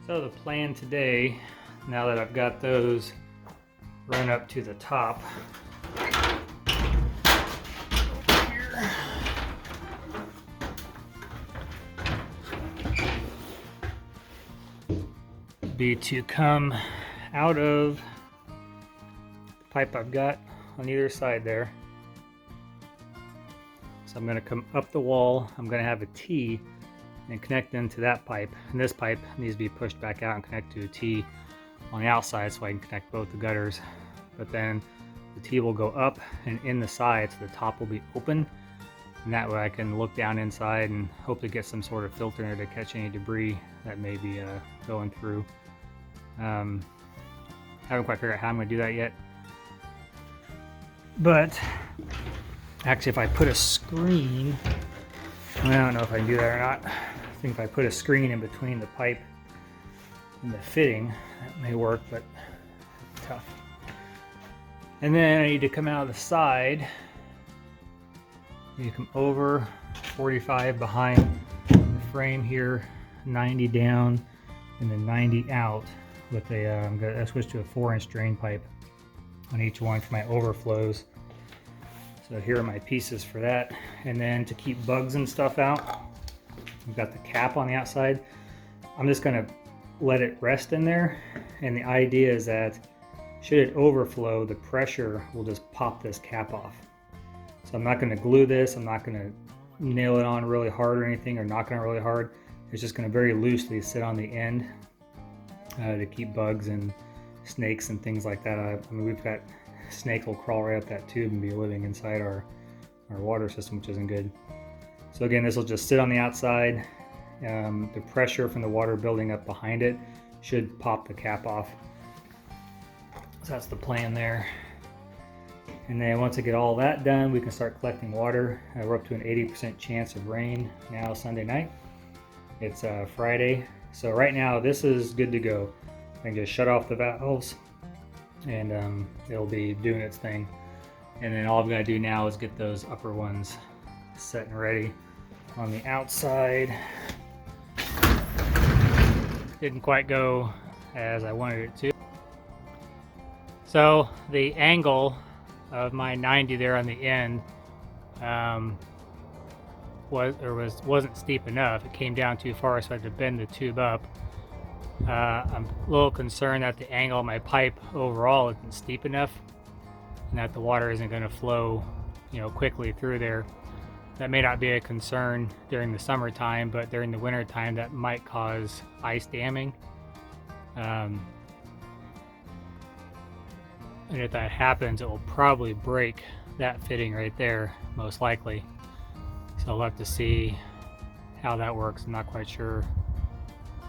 So the plan today, now that I've got those run up to the top, be to come out of the pipe I've got on either side there. So I'm going to come up the wall, I'm going to have a T and connect them to that pipe, and this pipe needs to be pushed back out and connect to a T on the outside so I can connect both the gutters. But then the T will go up and in the side, so the top will be open, and that way I can look down inside and hopefully get some sort of filter in there to catch any debris that may be going through. Haven't quite figured out how I'm going to do that yet, but actually if I put a screen, I don't know if I can do that or not. I think if I put a screen in between the pipe and the fitting, that may work, but tough. And then I need to come out of the side. You come over 45 behind the frame here, 90 down, and then 90 out with a, I'm going to switch to a 4-inch drain pipe on each one for my overflows. So here are my pieces for that. And then to keep bugs and stuff out, I've got the cap on the outside. I'm just going to let it rest in there. And the idea is that should it overflow, the pressure will just pop this cap off. So I'm not going to glue this. I'm not going to nail it on really hard or anything, or knock it on really hard. It's just going to very loosely sit on the end to keep bugs and snakes and things like that. I mean, we've got snakes will crawl right up that tube and be living inside our water system, which isn't good. So again, this will just sit on the outside. The pressure from the water building up behind it should pop the cap off. So that's the plan there. And then once I get all that done, we can start collecting water. We're up to an 80% chance of rain now Sunday night. It's Friday. So right now this is good to go. I can just shut off the valves and it'll be doing its thing. And then all I've got to do now is get those upper ones set and ready. On the outside, didn't quite go as I wanted it to. So the angle of my 90 there on the end wasn't steep enough. It came down too far, so I had to bend the tube up. I'm a little concerned that the angle of my pipe overall isn't steep enough and that the water isn't going to flow, quickly through there. That may not be a concern during the summertime, but during the winter time that might cause ice damming. And if that happens, it will probably break that fitting right there, most likely. So I'll have to see how that works. I'm not quite sure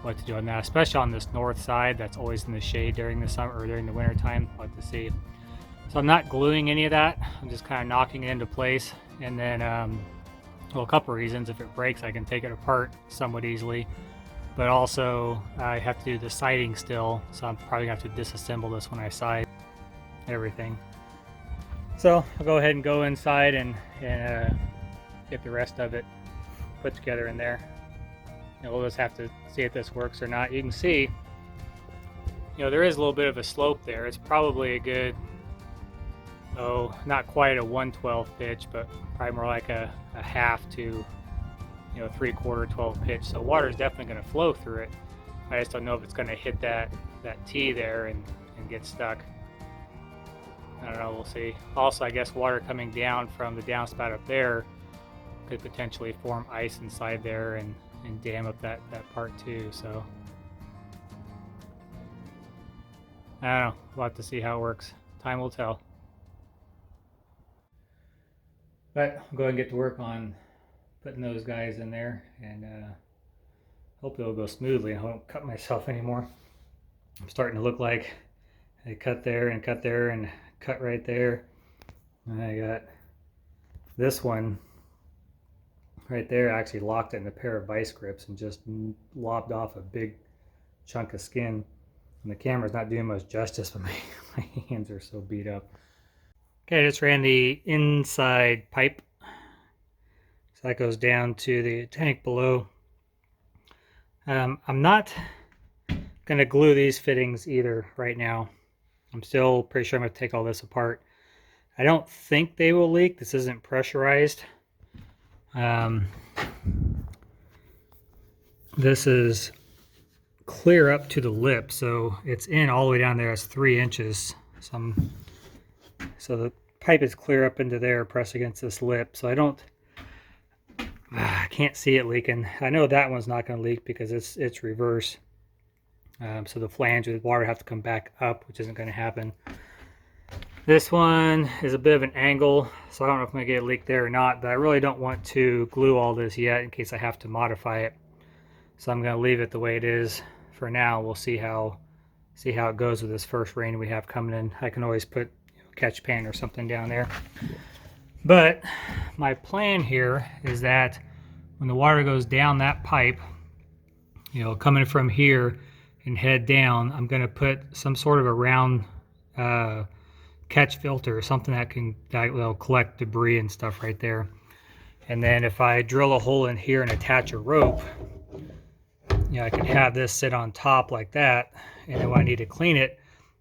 what to do on that, especially on this north side that's always in the shade during the summer or during the winter time. I'll have to see. So I'm not gluing any of that. I'm just kind of knocking it into place. And then, well, a couple reasons. If it breaks, I can take it apart somewhat easily. But also, I have to do the siding still, so I'm probably going to have to disassemble this when I side everything. So I'll go ahead and go inside and get the rest of it put together in there. And we'll just have to see if this works or not. You can see, there is a little bit of a slope there. It's probably a good, not quite a 1/12 pitch, but probably more like a half to 3/4 12 pitch. So water is definitely going to flow through it. I just don't know if it's going to hit that T there and get stuck. I don't know, we'll see. Also, I guess water coming down from the downspout up there could potentially form ice inside there and dam up that part too. So I don't know, we'll have to see how it works. Time will tell. But I'll go ahead and get to work on putting those guys in there, and hopefully it'll go smoothly. I won't cut myself anymore. I'm starting to look like I cut there and cut there and cut right there. And I got this one right there. I actually locked it in a pair of vice grips and just lopped off a big chunk of skin. And the camera's not doing much justice, but my hands are so beat up. Okay, I just ran the inside pipe. So that goes down to the tank below. I'm not going to glue these fittings either right now. I'm still pretty sure I'm going to take all this apart. I don't think they will leak. This isn't pressurized. This is clear up to the lip, so it's in all the way down there. It's 3 inches. So the pipe is clear up into there, pressed against this lip. So I can't see it leaking. I know that one's not going to leak because it's reverse. So the flange with water have to come back up, which isn't going to happen. This one is a bit of an angle, so I don't know if I'm going to get a leak there or not, but I really don't want to glue all this yet in case I have to modify it. So I'm going to leave it the way it is for now. We'll see how it goes with this first rain we have coming in. I can always put catch pan or something down there. But my plan here is that when the water goes down that pipe, coming from here and head down, I'm going to put some sort of a round catch filter, something that will collect debris and stuff right there. And then if I drill a hole in here and attach a rope, I can have this sit on top like that, and then when I need to clean it,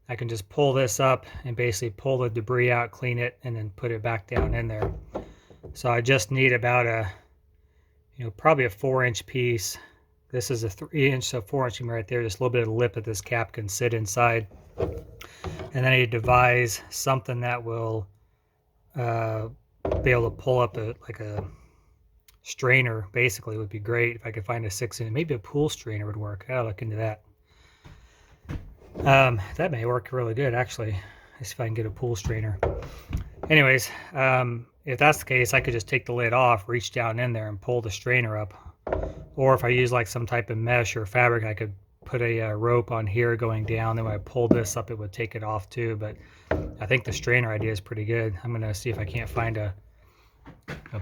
I can just pull this up and basically pull the debris out, clean it, and then put it back down in there. So I just need about probably a 4-inch piece. This is a 3-inch, so 4-inch right there. Just a little bit of the lip that this cap can sit inside. And then I need to devise something that will be able to pull up like a strainer, basically, would be great if I could find a 6-inch. Maybe a pool strainer would work. I'll look into that. That may work really good, actually. Let's see if I can get a pool strainer. Anyways, if that's the case, I could just take the lid off, reach down in there, and pull the strainer up. Or if I use like some type of mesh or fabric, I could put a rope on here going down. Then when I pull this up, it would take it off too. But I think the strainer idea is pretty good. I'm going to see if I can't find a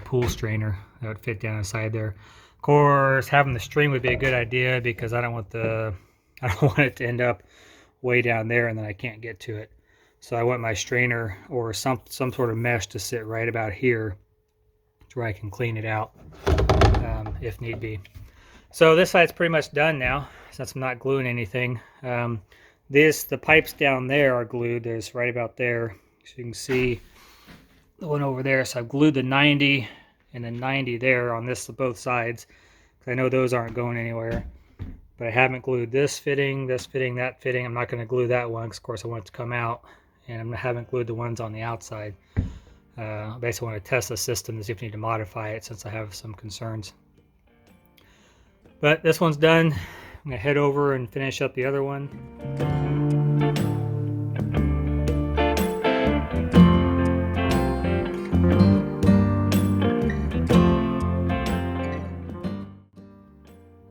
pool strainer that would fit down inside there. Of course, having the string would be a good idea because I don't want it to end up way down there and then I can't get to it. So I want my strainer or some sort of mesh to sit right about here to where I can clean it out if need be. So this side's pretty much done now since I'm not gluing anything. The pipes down there are glued. There's right about there, so you can see the one over there. So I've glued the 90 and the 90 there on both sides because I know those aren't going anywhere. But I haven't glued this fitting, that fitting. I'm not going to glue that one because of course I want it to come out, and I haven't glued the ones on the outside. I basically want to test the system to see if I need to modify it since I have some concerns. But this one's done. I'm going to head over and finish up the other one.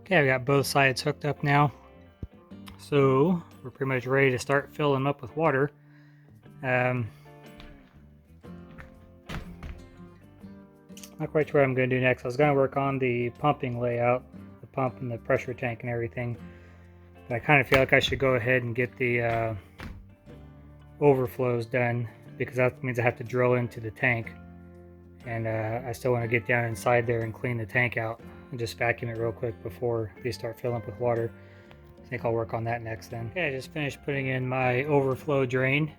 Okay, I've got both sides hooked up now. So we're pretty much ready to start filling them up with water. Not quite sure what I'm going to do next. I was going to work on the pumping layout, the pump and the pressure tank and everything. But I kind of feel like I should go ahead and get the overflows done because that means I have to drill into the tank. And I still want to get down inside there and clean the tank out and just vacuum it real quick before they start filling up with water. I think I'll work on that next then. Okay, I just finished putting in my overflow drain.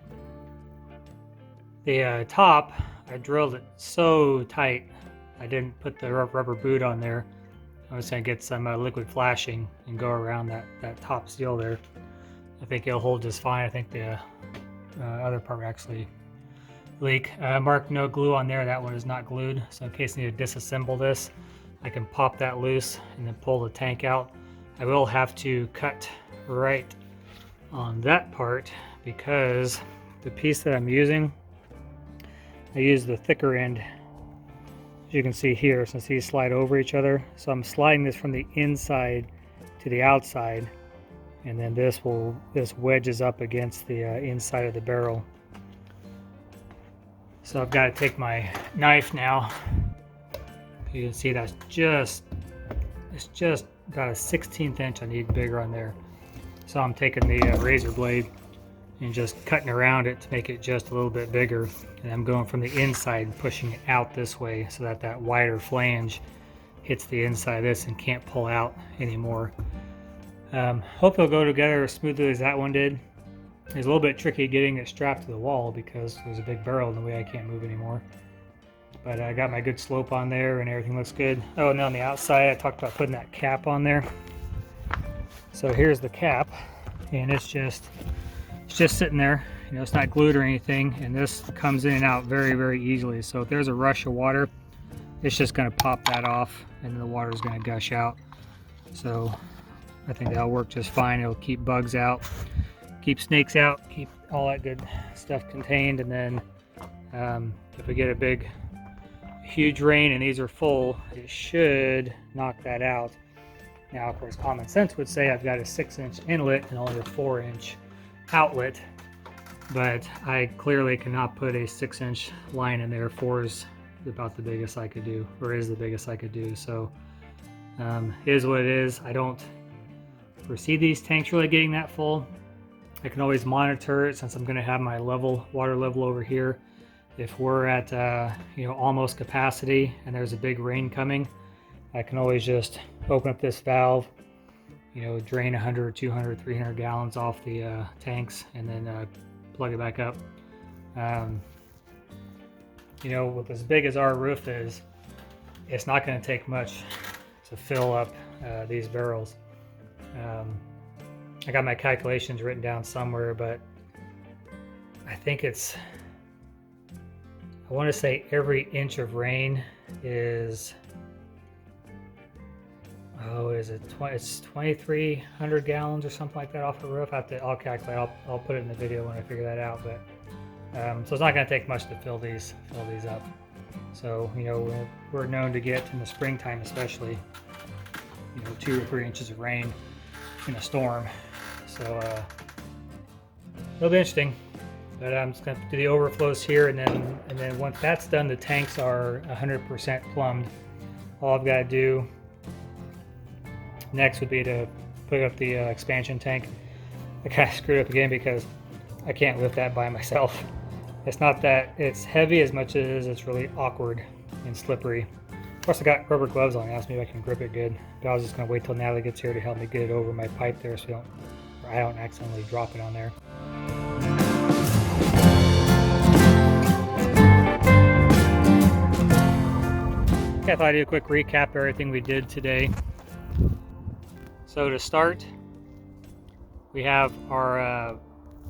The top, I drilled it so tight. I didn't put the rubber boot on there. I was going to get some liquid flashing and go around that top seal there. I think it'll hold just fine. I think the other part will actually leak. Mark no glue on there. That one is not glued. So in case I need to disassemble this, I can pop that loose and then pull the tank out. I will have to cut right on that part because the piece that I'm using, I use the thicker end. As you can see here, since these slide over each other. So I'm sliding this from the inside to the outside, and then this wedges up against the inside of the barrel. So I've got to take my knife now. You can see it's just got a 1/16 inch. I need bigger on there. So I'm taking the razor blade and just cutting around it to make it just a little bit bigger. And I'm going from the inside and pushing it out this way so that wider flange hits the inside of this and can't pull out anymore. Hope they'll go together as smoothly as that one did. It's a little bit tricky getting it strapped to the wall because there's a big barrel in the way I can't move anymore. But I got my good slope on there and everything looks good. Oh, and on the outside I talked about putting that cap on there. So here's the cap, and it's just sitting there. You know, it's not glued or anything, and this comes in and out very, very easily. So if there's a rush of water, it's just going to pop that off, and the water is going to gush out. So I think that'll work just fine. It'll keep bugs out, keep snakes out, keep all that good stuff contained. And then if we get a big, huge rain and these are full, it should knock that out. Now, of course, common sense would say I've got a 6-inch inlet and only a 4-inch outlet, but I clearly cannot put a 6-inch line in there. 4 is about the biggest I could do, or is the biggest I could do. So it is what it is. I don't foresee these tanks really getting that full. I can always monitor it since I'm going to have my water level over here. If we're at almost capacity and there's a big rain coming, I can always just open up this valve, drain 100, 200, 300 gallons off the tanks, and then plug it back up. With as big as our roof is, it's not going to take much to fill up these barrels. I got my calculations written down somewhere, but I think I want to say every inch of rain is, it's 2,300 gallons or something like that off the roof. I'll calculate. I'll put it in the video when I figure that out. But so it's not going to take much to fill these up. So we're known to get in the springtime, especially 2 or 3 inches of rain in a storm. So it'll be interesting. But I'm just going to do the overflows here, and then once that's done, the tanks are 100% plumbed. All I've got to do next would be to put up the expansion tank. I kind of screwed up again because I can't lift that by myself. It's not that it's heavy as much as it's really awkward and slippery. Of course, I got rubber gloves on. Asked me if I can grip it good. But I was just going to wait till Natalie gets here to help me get it over my pipe there, so I don't accidentally drop it on there. Okay, I thought I'd do a quick recap of everything we did today. So to start, we have our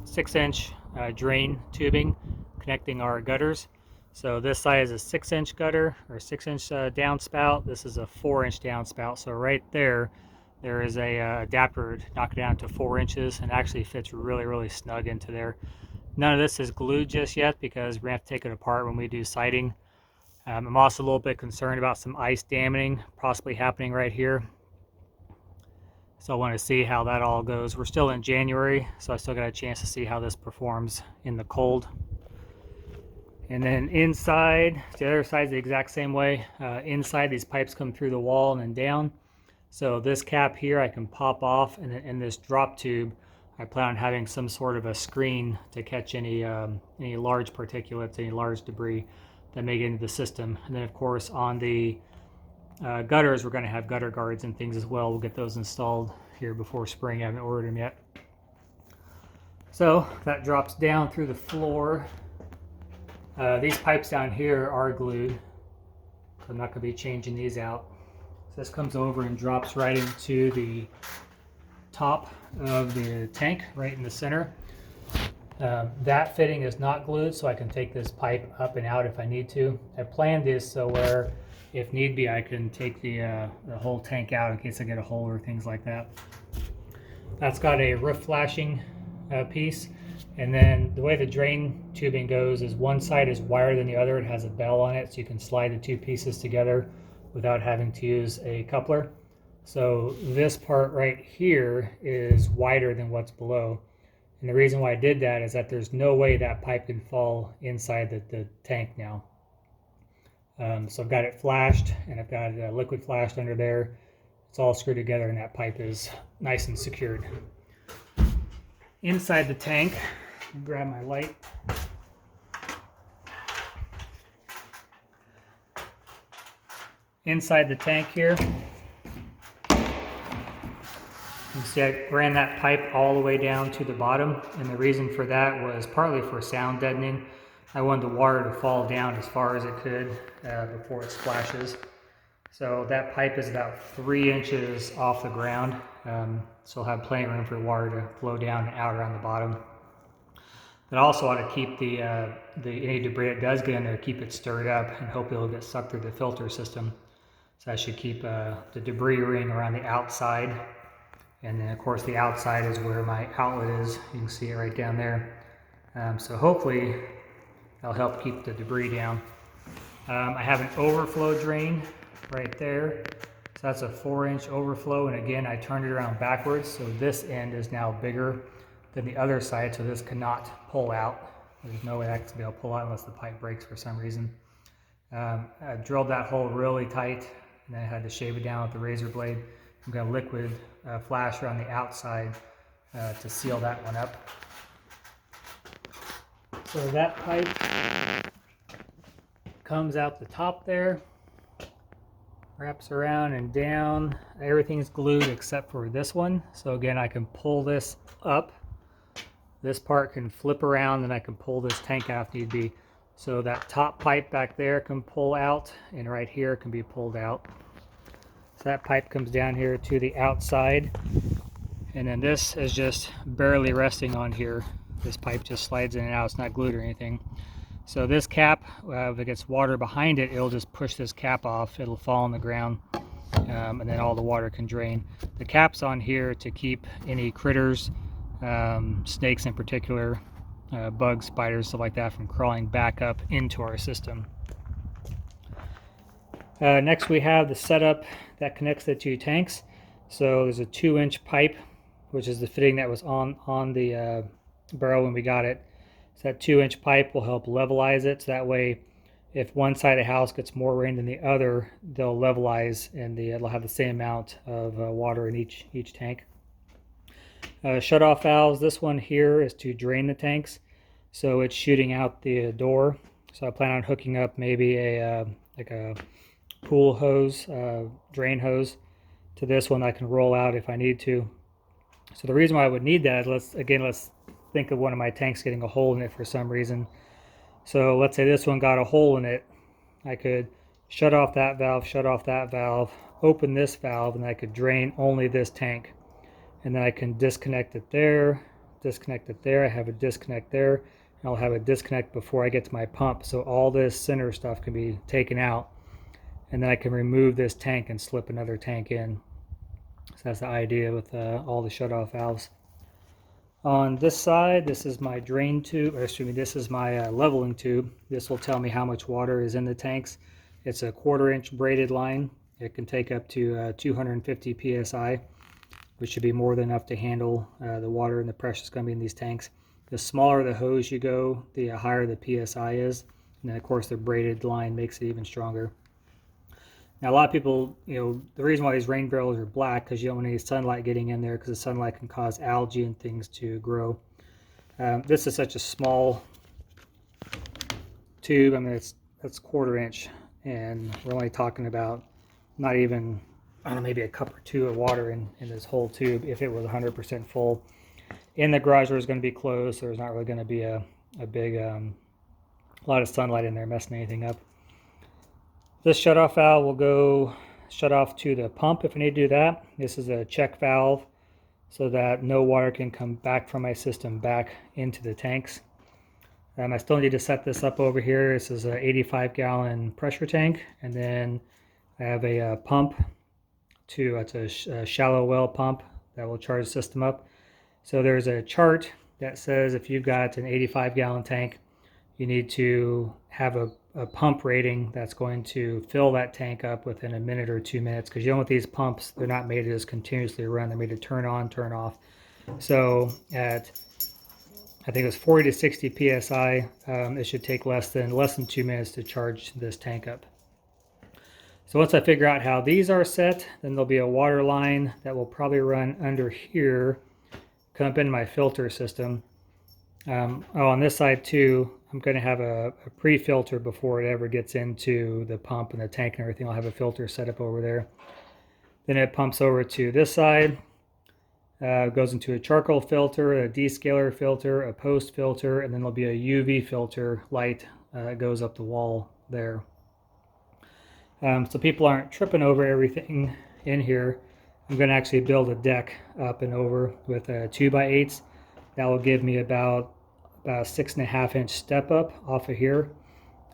6-inch drain tubing connecting our gutters. So this side is a 6-inch gutter, or 6-inch downspout. This is a 4-inch downspout. So right there is a adapter to knock it down to 4 inches, and actually fits really, really snug into there. None of this is glued just yet because we're going to have to take it apart when we do siding. I'm also a little bit concerned about some ice damming possibly happening right here. So I want to see how that all goes. We're still in January, so I still got a chance to see how this performs in the cold. And then inside, the other side's the exact same way. Inside, these pipes come through the wall and then down. So this cap here I can pop off, and then in this drop tube, I plan on having some sort of a screen to catch any large particulates, any large debris that may get into the system. And then of course on the gutters, we're going to have gutter guards and things as well. We'll get those installed here before spring. I haven't ordered them yet. So that drops down through the floor. These pipes down here are glued, so I'm not going to be changing these out. So this comes over and drops right into the top of the tank, right in the center. That fitting is not glued, so I can take this pipe up and out if I need to. I planned this so where, if need be, I can take the whole tank out in case I get a hole or things like that. That's got a roof flashing piece, and then the way the drain tubing goes is one side is wider than the other. It has a bell on it, so you can slide the two pieces together without having to use a coupler. So this part right here is wider than what's below. And the reason why I did that is that there's no way that pipe can fall inside the tank now. So I've got it flashed, and I've got liquid flashed under there. It's all screwed together, and that pipe is nice and secured. Inside the tank, grab my light. Inside the tank here, You see I ran that pipe all the way down to the bottom, and the reason for that was partly for sound deadening. I wanted the water to fall down as far as it could before it splashes. So that pipe is about 3 inches off the ground, so I'll have plenty of room for water to flow down and out around the bottom. But also ought to keep the any debris that does get in there, keep it stirred up, and hope it'll get sucked through the filter system. So I should keep the debris ring around the outside. And then of course the outside is where my outlet is. You can see it right down there. So hopefully that'll help keep the debris down. I have an overflow drain right there. So that's a 4-inch overflow. And again, I turned it around backwards. So this end is now bigger than the other side. So this cannot pull out. There's no way I can be able to pull out unless the pipe breaks for some reason. I drilled that hole really tight, and then I had to shave it down with the razor blade. I'm going to liquid flash around the outside to seal that one up. So that pipe comes out the top there, wraps around and down. Everything's glued except for this one. So again, I can pull this up. This part can flip around, and I can pull this tank out if need be. So that top pipe back there can pull out, and right here can be pulled out. So that pipe comes down here to the outside, and then this is just barely resting on here. This pipe just slides in and out. It's not glued or anything. So this cap, if it gets water behind it, it'll just push this cap off. It'll fall on the ground, and then all the water can drain. The cap's on here to keep any critters, snakes in particular, bugs, spiders, stuff like that, from crawling back up into our system. Next we have the setup that connects the two tanks. So there's a 2-inch pipe, which is the fitting that was on the barrel when we got it. So that 2-inch pipe will help levelize it, so that way if one side of the house gets more rain than the other, they'll levelize, and it'll have the same amount of water in each tank. Shut-off valves, this one here is to drain the tanks, so it's shooting out the door. So I plan on hooking up maybe a like a pool hose, drain hose, to this one I can roll out if I need to. So the reason why I would need that, let's think of one of my tanks getting a hole in it for some reason. So let's say this one got a hole in it. I could shut off that valve, open this valve, and I could drain only this tank. And then I can disconnect it there, I have a disconnect there, and I'll have a disconnect before I get to my pump. So all this center stuff can be taken out, and then I can remove this tank and slip another tank in. So that's the idea with all the shut-off valves. On this side, this is my drain tube, or excuse me, this is my leveling tube. This will tell me how much water is in the tanks. It's a 1/4-inch braided line. It can take up to 250 psi, which should be more than enough to handle the water and the pressure that's going to be in these tanks. The smaller the hose you go, the higher the psi is. And then of course the braided line makes it even stronger. Now a lot of people, the reason why these rain barrels are black, because you don't want any sunlight getting in there, because the sunlight can cause algae and things to grow. This is such a small tube. I mean, that's 1/4-inch, and we're only talking about not even, I don't know, maybe a cup or two of water in this whole tube if it was 100% full. And the garage door is going to be closed, so there's not really going to be a big, lot of sunlight in there messing anything up. This shut-off valve will go shut off to the pump if I need to do that. This is a check valve so that no water can come back from my system back into the tanks. I still need to set this up over here. This is an 85-gallon pressure tank, and then I have a pump. It's a shallow well pump that will charge the system up. So there's a chart that says if you've got an 85-gallon tank, you need to have a pump rating that's going to fill that tank up within a minute or 2 minutes, because with these pumps, they're not made to just continuously run. They're made to turn on, turn off. So at, I think it was 40 to 60 psi, it should take less than 2 minutes to charge this tank up. So once I figure out how these are set, then there'll be a water line that will probably run under here, come up into my filter system. On this side too, I'm going to have a pre-filter before it ever gets into the pump and the tank and everything. I'll have a filter set up over there. Then it pumps over to this side. Goes into a charcoal filter, a descaler filter, a post filter, and then there'll be a UV filter light that goes up the wall there. So people aren't tripping over everything in here. I'm going to actually build a deck up and over with 2x8s. That will give me about a 6.5 inch step up off of here,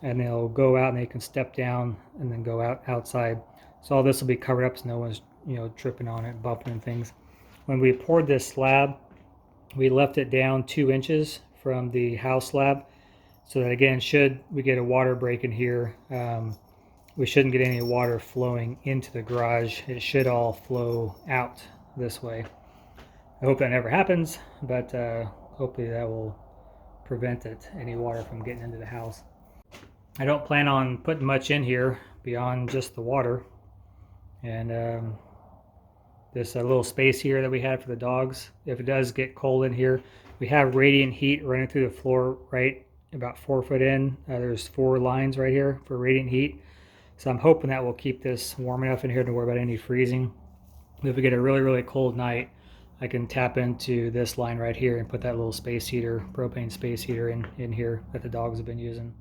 and they'll go out and they can step down and then go outside. So all this will be covered up so no one's tripping on it, bumping and things. When we poured this slab, we left it down 2 inches from the house slab, so that again, should we get a water break in here, we shouldn't get any water flowing into the garage. It should all flow out this way. I hope that never happens, but hopefully that will prevent any water from getting into the house. I don't plan on putting much in here beyond just the water, and this little space here that we had for the dogs. If it does get cold in here, we have radiant heat running through the floor right about 4 foot in. There's 4 lines right here for radiant heat. So I'm hoping that will keep this warm enough in here to worry about any freezing. If we get a really, really cold night, I can tap into this line right here and put that little space heater, propane space heater in here that the dogs have been using.